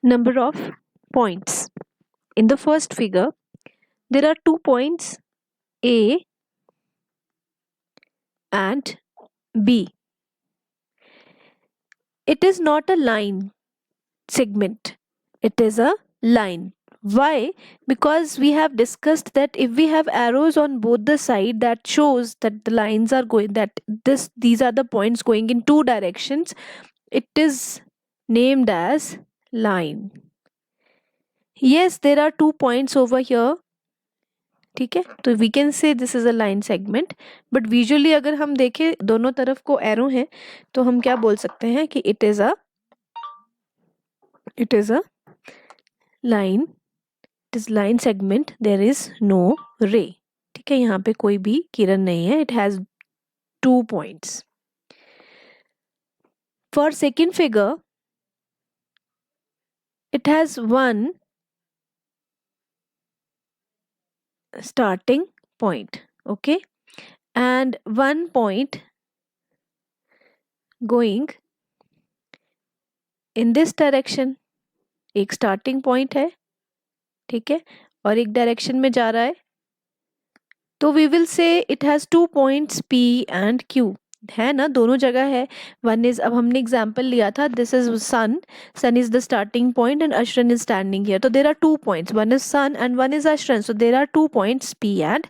number of points. In the first figure, there are 2 points A and B. It is not a line segment, it is a line. Why? Because we have discussed that if we have arrows on both the side, that shows that the lines are going, that these are the points going in two directions, it is named as line. Yes, there are 2 points over here. ठीक है, तो we can say this is a line segment, but visually अगर हम देखें दोनों तरफ को arrow है तो हम क्या बोल सकते हैं कि it is a line, it is line segment, there is no ray. ठीक है, यहाँ पे कोई भी किरण नहीं है. It has 2 points. For second figure it has one starting point, okay, and 1 point going in this direction. एक starting point है, ठीक है, और एक डायरेक्शन में जा रहा है, तो we will say it has 2 points P and Q. है ना, दोनों जगह है. वन इज, अब हमने एग्जाम्पल लिया था, this is sun is the starting point and Ashran is standing here, तो there are 2 points, one is sun and one is Ashran, so there are 2 points P and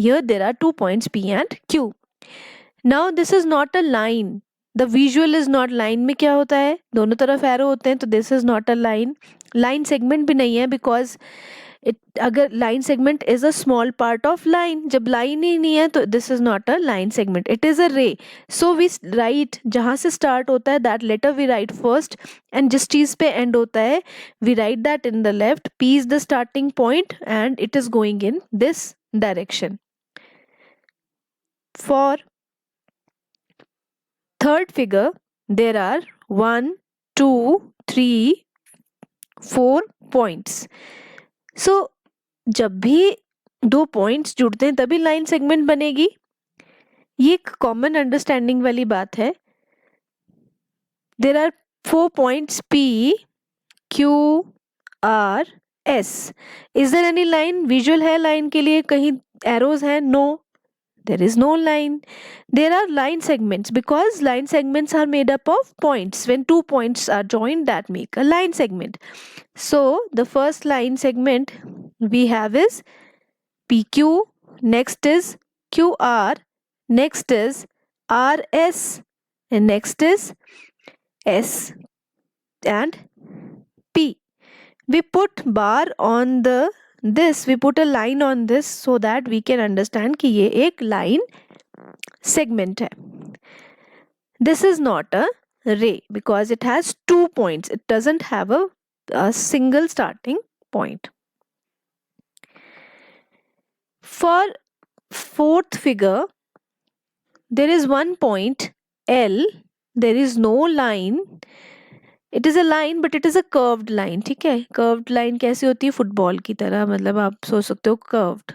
here there are 2 points P and Q. Now this is not a line, the visual is not line. में क्या होता है, दोनों तरफ arrow होते हैं, तो this is not a line. Line segment भी नहीं है, बिकॉज अगर line segment is a small part of line, जब लाइन ही नहीं है तो this is not a line segment, it is a ray. So we write, जहाँ से स्टार्ट होता है that letter we write first, and जिस चीज पे एंड होता है we write that in the left. P is the starting point and it is going in this direction. For third figure, there are 1, 2, 3, 4 points. So जब भी 2 points जुड़ते हैं तभी लाइन सेगमेंट बनेगी. ये एक कॉमन अंडरस्टैंडिंग वाली बात है. There are 4 points P, Q, R, S. Is there any line? Visual है लाइन के लिए, कहीं एरोज है? No, there is no line. There are line segments because line segments are made up of points. When 2 points are joined, that make a line segment. So the first line segment we have is PQ, next is QR, next is RS, and next is S and P. We put bar on the this, we put a line on this so that we can understand कि ये एक line segment है. This is not a ray because it has 2 points. It doesn't have a single starting point. For fourth figure, there is 1 point L. There is no line. It is a line but it is a curved line. ठीक है, curved line कैसी होती है? Football की तरह, मतलब आप सोच सकते हो curved.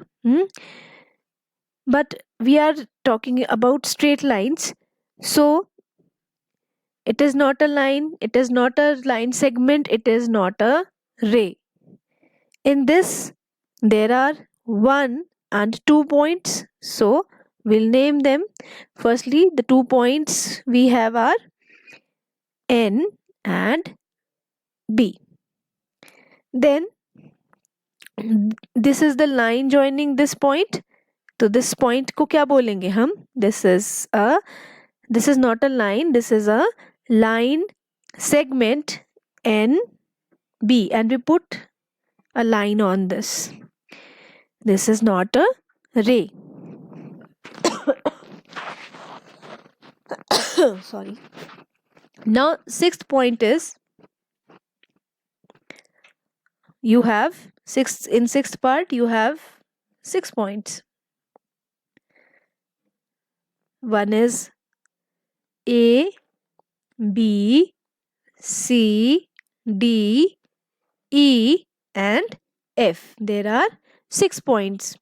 But we are talking about straight lines. So it is not a line, it is not a line segment, it is not a ray. In this there are 1 and 2 points, so we'll name them. Firstly, the 2 points we have are N and B. Then this is the line joining this point, तो this point को क्या बोलेंगे हम? This is not a line, this is a line segment NB, and we put a line on this. This is not a ray. Sorry. Now sixth point is, you have sixth part you have 6 points. One is A, B, C, D, E and F. There are 6 points.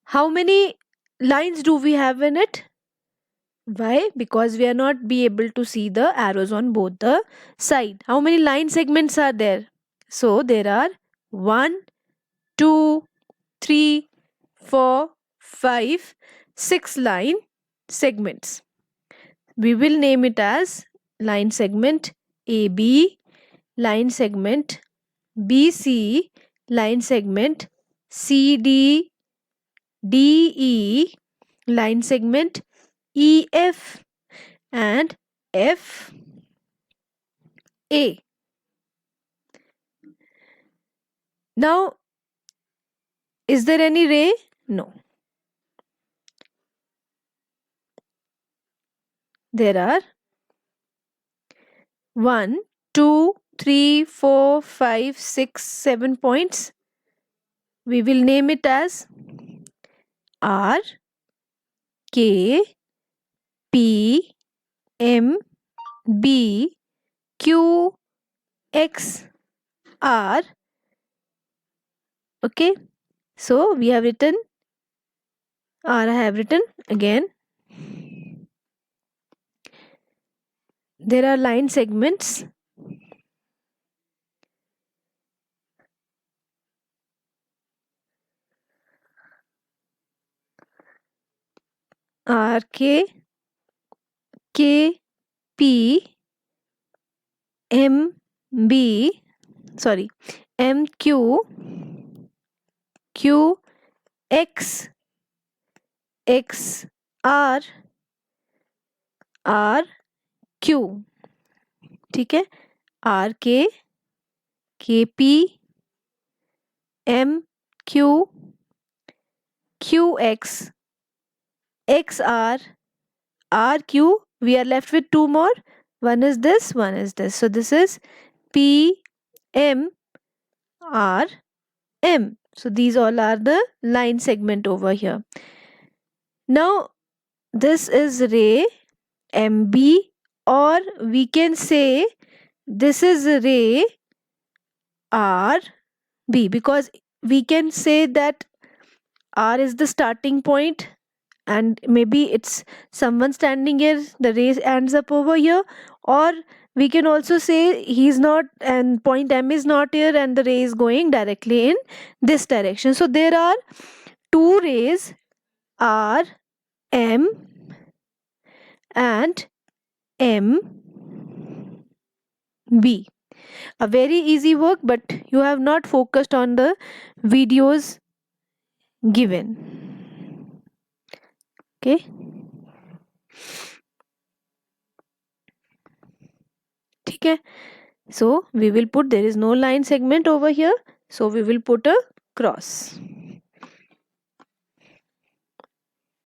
How many lines do we have in it? Why? Because we are not be able to see the arrows on both the side. How many line segments are there? So there are 1, 2, 3, 4, 5, 6 line segments. We will name it as line segment AB, line segment BC, line segment CD, DE, line segment EF, and FA. Now, is there any ray? No. There are 1, 2, 3, 4, 5, 6, 7 points. We will name it as R, K, P, M, B, Q, X, R. Okay. So we have written R. I have written again. There are line segments R, K, P, M, B, sorry, M, Q, Q, X, X, R, R, Q. ठीक है, R, K, P, M, Q, Q, X, X, R, R, Q. We are left with two more. One is this, one is this. So this is P, M, R, M. So these all are the line segment over here. Now this is ray MB, or we can say this is ray RB, because we can say that R is the starting point and maybe it's someone standing here, the ray ends up over here, or we can also say he's not and point M is not here and the ray is going directly in this direction. So there are two rays R, M and M, B. A very easy work, but you have not focused on the videos given. Okay. Okay. So we will put, there is no line segment over here, so we will put a cross.